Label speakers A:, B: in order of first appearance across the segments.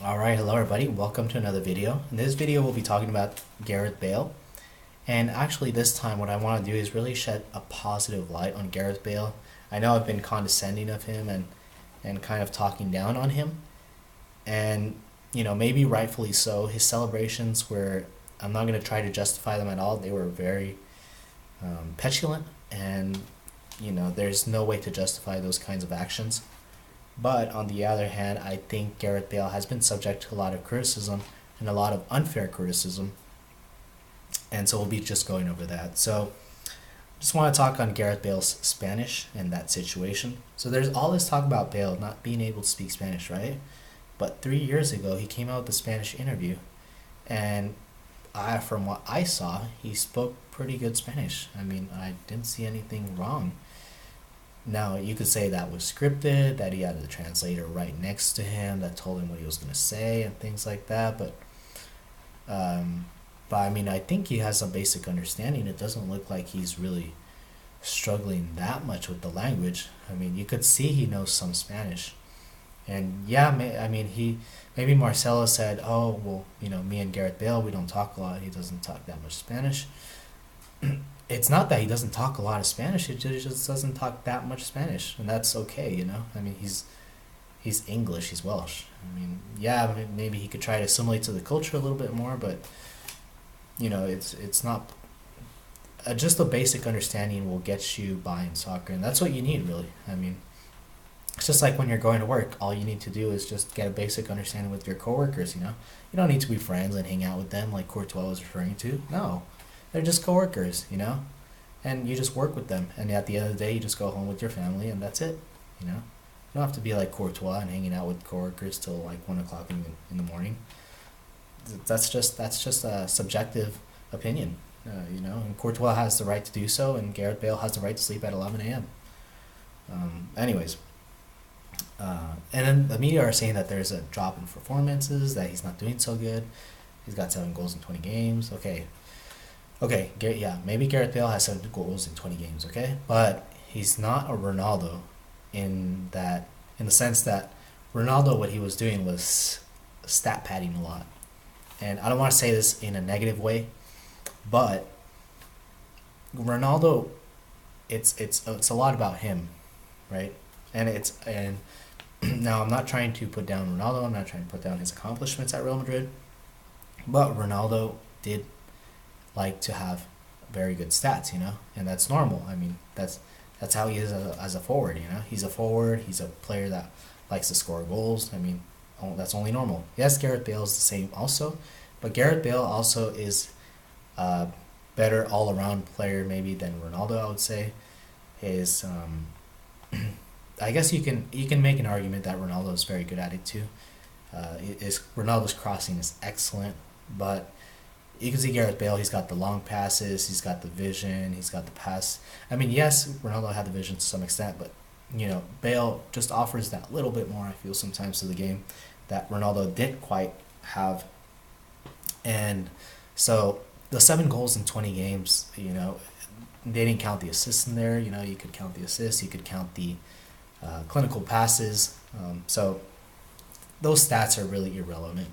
A: Alright, hello everybody, welcome to another video. In this video we'll be talking about Gareth Bale. And actually this time what I want to do is really shed a positive light on Gareth Bale. I know I've been condescending of him and kind of talking down on him. And, maybe rightfully so. His celebrations were, I'm not going to try to justify them at all. They were very petulant and, there's no way to justify those kinds of actions. But on the other hand, I think Gareth Bale has been subject to a lot of criticism and a lot of unfair criticism. And so we'll be just going over that. So just want to talk on Gareth Bale's Spanish and that situation. So there's all this talk about Bale not being able to speak Spanish, right? But 3 years ago, he came out with a Spanish interview. And from what I saw, he spoke pretty good Spanish. I mean, I didn't see anything wrong. Now, you could say that was scripted, that he had the translator right next to him that told him what he was going to say and things like that, but I mean, I think he has some basic understanding. It doesn't look like he's really struggling that much with the language. I mean, you could see he knows some Spanish. And yeah, I mean, maybe Marcelo said, oh, well, me and Gareth Bale, we don't talk a lot. He doesn't talk that much Spanish. It's not that he doesn't talk a lot of Spanish. He just doesn't talk that much Spanish, and that's okay. I mean, he's English. He's Welsh. I mean, yeah, maybe he could try to assimilate to the culture a little bit more, but it's not. Just a basic understanding will get you by in soccer, and that's what you need, really. I mean, it's just like when you're going to work. All you need to do is just get a basic understanding with your coworkers. You don't need to be friends and hang out with them like Courtois was referring to. No, they're just coworkers, and you just work with them. And at the end of the day, you just go home with your family, and that's it. You don't have to be like Courtois and hanging out with coworkers till like 1 o'clock in the morning. That's just a subjective opinion, And Courtois has the right to do so, and Gareth Bale has the right to sleep at 11 a.m. Anyways, and then the media are saying that there's a drop in performances, that he's not doing so good. He's got 7 goals in 20 games. Okay, yeah, maybe Gareth Bale has 7 goals in 20 games, okay? But he's not a Ronaldo in the sense that Ronaldo, what he was doing was stat padding a lot. And I don't want to say this in a negative way, but Ronaldo, it's a lot about him, right? And now I'm not trying to put down Ronaldo. I'm not trying to put down his accomplishments at Real Madrid, but Ronaldo did like to have very good stats, and that's normal. I mean, that's how he is as a forward, He's a forward. He's a player that likes to score goals. I mean, that's only normal. Yes, Gareth Bale is the same also, but Gareth Bale also is a better all-around player maybe than Ronaldo, I would say. His I guess you can make an argument that Ronaldo is very good at it too. Ronaldo's crossing is excellent, but you can see Gareth Bale, he's got the long passes, he's got the vision, he's got the pass. I mean, yes, Ronaldo had the vision to some extent, but, Bale just offers that little bit more, I feel, sometimes to the game that Ronaldo didn't quite have. And so the 7 goals in 20 games, they didn't count the assists in there. You could count the assists, you could count the clinical passes. So those stats are really irrelevant.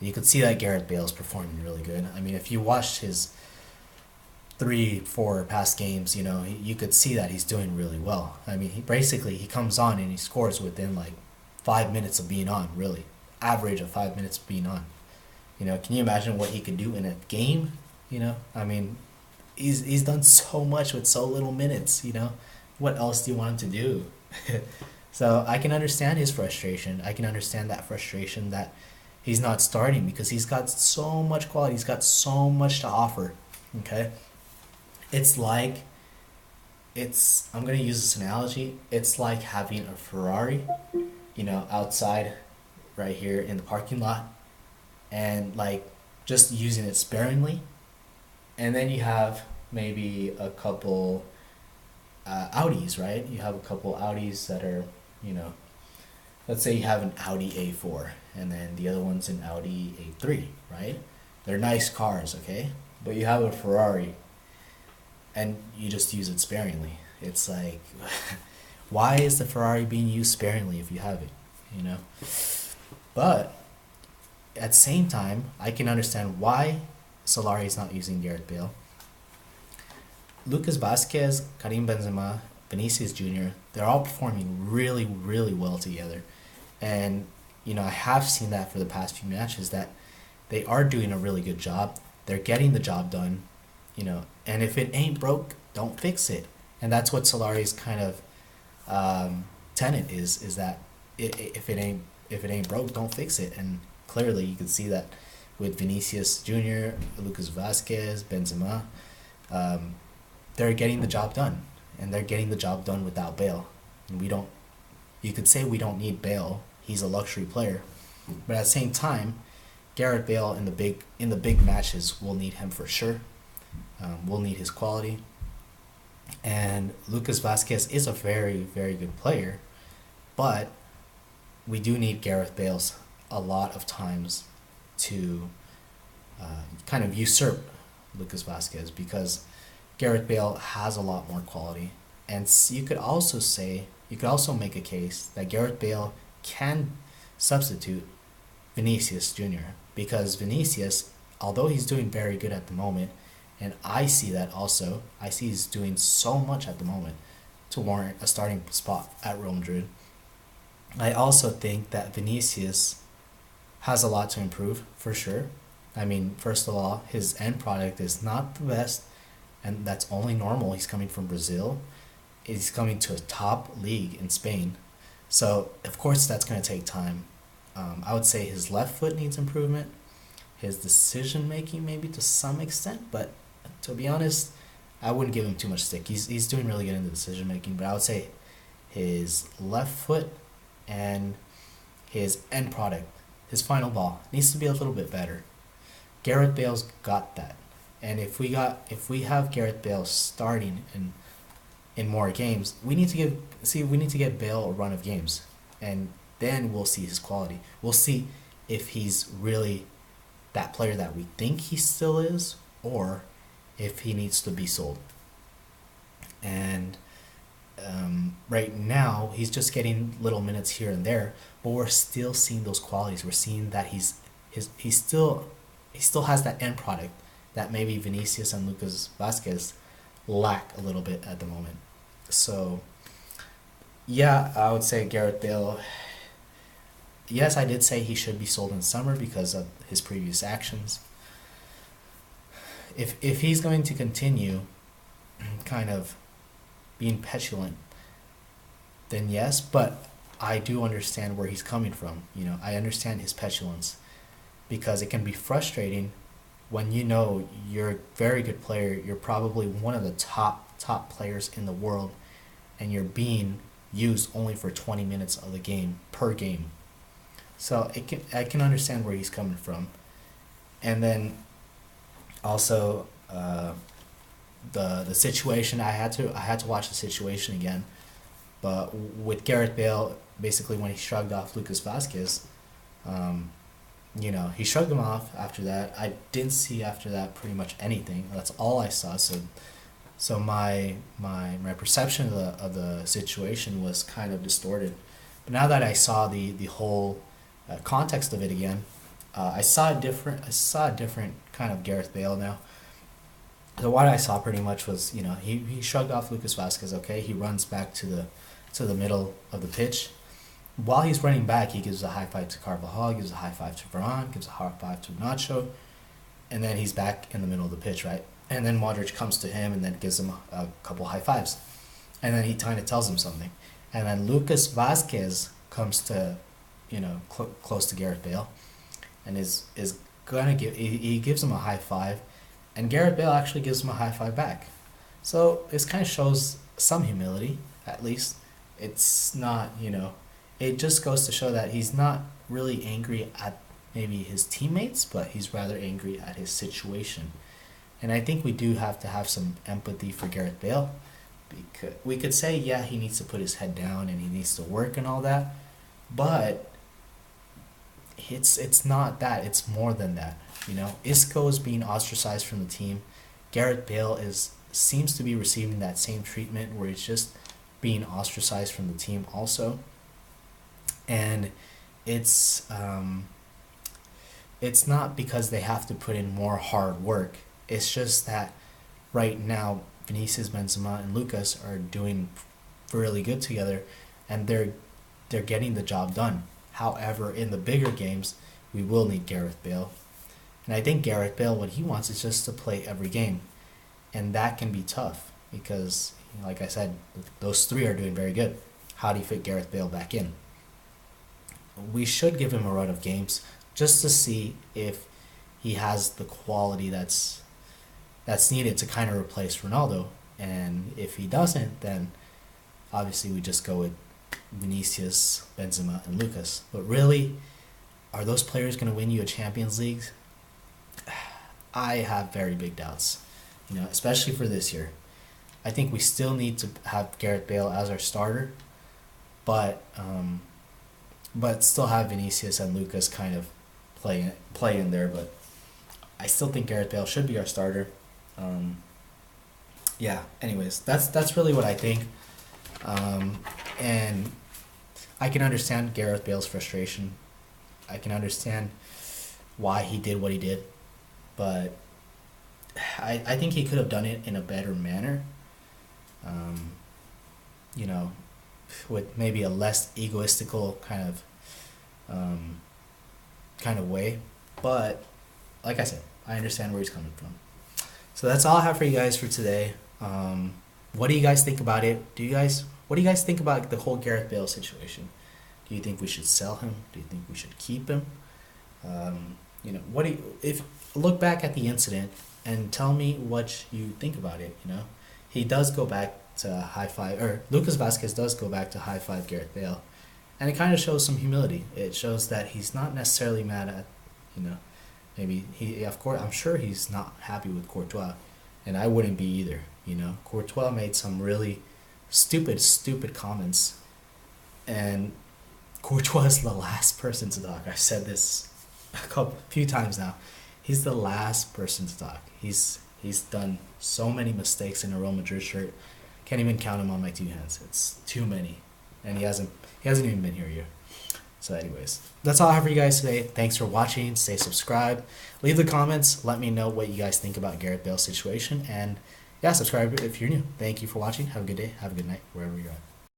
A: You could see that Gareth Bale is performing really good. I mean, if you watched his 3-4 past games, you could see that he's doing really well. I mean, he comes on and he scores within like 5 minutes of being on, really. Average of 5 minutes of being on. Can you imagine what he could do in a game? I mean, he's done so much with so little minutes, What else do you want him to do? So I can understand his frustration. I can understand that frustration that he's not starting because he's got so much quality. He's got so much to offer. Okay? I'm going to use this analogy. It's like having a Ferrari, outside right here in the parking lot and like just using it sparingly. And then you have maybe a couple Audis, right? You have a couple Audis that are, let's say you have an Audi A4 and then the other one's an Audi A3, right? They're nice cars, okay? But you have a Ferrari and you just use it sparingly. It's like, why is the Ferrari being used sparingly if you have it, But at the same time, I can understand why Solari is not using Gareth Bale. Lucas Vasquez, Karim Benzema, Vinicius Jr., they're all performing really, really well together. And, I have seen that for the past few matches that they are doing a really good job. They're getting the job done, and if it ain't broke, don't fix it. And that's what Solari's kind of tenet is that if it ain't broke, don't fix it. And clearly you can see that with Vinicius Jr., Lucas Vasquez, Benzema, they're getting the job done, and they're getting the job done without Bale. And you could say we don't need Bale. He's a luxury player, but at the same time, Gareth Bale in the big matches, we'll need him for sure. We'll need his quality. And Lucas Vasquez is a very, very good player, but we do need Gareth Bale's a lot of times to kind of usurp Lucas Vasquez, because Gareth Bale has a lot more quality. And you could also make a case that Gareth Bale can substitute Vinicius Jr., because Vinicius, although he's doing very good at the moment, and I see that also, I see he's doing so much at the moment to warrant a starting spot at Real Madrid. I also think that Vinicius has a lot to improve, for sure. I mean, first of all, his end product is not the best, and that's only normal. He's coming from Brazil. He's coming to a top league in Spain. So, of course, that's going to take time. I would say his left foot needs improvement. His decision-making, maybe to some extent, but to be honest, I wouldn't give him too much stick. He's doing really good in the decision-making, but I would say his left foot and his end product, his final ball, needs to be a little bit better. Gareth Bale's got that. And if we have Gareth Bale starting in more games, we need to get Bale a run of games, and then we'll see his quality. We'll see if he's really that player that we think he still is, or if he needs to be sold. And right now he's just getting little minutes here and there, but we're still seeing those qualities. We're seeing that he still has that end product that maybe Vinicius and Lucas Vasquez lack a little bit at the moment. So yeah, I would say Gareth Bale, yes, I did say he should be sold in summer because of his previous actions. If he's going to continue kind of being petulant, then yes, but I do understand where he's coming from. I understand his petulance, because it can be frustrating when you're a very good player, you're probably one of the top players in the world, and you're being used only for 20 minutes of the game per game. So I can understand where he's coming from. And then also the situation, I had to watch the situation again, but with Gareth Bale, basically when he shrugged off Lucas Vasquez, he shrugged him off after that. I didn't see after that pretty much anything. That's all I saw. So my perception of the situation was kind of distorted. But now that I saw the whole context of it again, I saw a different kind of Gareth Bale now. So what I saw pretty much was, he shrugged off Lucas Vasquez. Okay, he runs back to the middle of the pitch. While he's running back, he gives a high five to Carvajal, gives a high five to Varane, gives a high five to Nacho, and then he's back in the middle of the pitch, right? And then Modric comes to him and then gives him a couple high fives, and then he kind of tells him something, and then Lucas Vasquez comes to, close to Gareth Bale, and is gonna he gives him a high five, and Gareth Bale actually gives him a high five back. So this kind of shows some humility, at least. It's not, it just goes to show that he's not really angry at maybe his teammates, but he's rather angry at his situation. And I think we do have to have some empathy for Gareth Bale, because we could say, yeah, he needs to put his head down and he needs to work and all that, but it's not that. It's more than that. Isco is being ostracized from the team. Gareth Bale seems to be receiving that same treatment where he's just being ostracized from the team also. And it's it's not because they have to put in more hard work. It's just that right now Vinicius, Benzema, and Lucas are doing really good together, and they're getting the job done. However, in the bigger games, we will need Gareth Bale, and I think Gareth Bale, what he wants is just to play every game, and that can be tough because, like I said, those three are doing very good. How do you fit Gareth Bale back in? We should give him a run of games just to see if he has the quality that's needed to kind of replace Ronaldo. And if he doesn't, then obviously we just go with Vinicius, Benzema, and Lucas. But really, are those players going to win you a Champions League? I have very big doubts, especially for this year. I think we still need to have Gareth Bale as our starter, but still have Vinicius and Lucas kind of play in there. But I still think Gareth Bale should be our starter. Yeah. Anyways, that's really what I think, and I can understand Gareth Bale's frustration. I can understand why he did what he did, but I think he could have done it in a better manner. You know, with maybe a less egoistical kind of way. But like I said, I understand where he's coming from. So that's all I have for you guys for today. What do you guys think about it? What do you guys think about the whole Gareth Bale situation? Do you think we should sell him? Do you think we should keep him? If look back at the incident and tell me what you think about it. He does go back to high five, or Lucas Vasquez does go back to high five Gareth Bale, and it kind of shows some humility. It shows that he's not necessarily mad at, maybe of course, I'm sure he's not happy with Courtois, and I wouldn't be either. Courtois made some really stupid comments, and Courtois is the last person to talk. I've said this a few times now. He's the last person to talk. He's done so many mistakes in a Real Madrid shirt. Can't even count them on my two hands. It's too many, and he hasn't even been here yet. So anyways, that's all I have for you guys today. Thanks for watching. Stay subscribed. Leave the comments. Let me know what you guys think about Gareth Bale's situation, and yeah, subscribe if you're new. Thank you for watching. Have a good day. Have a good night, wherever you're at.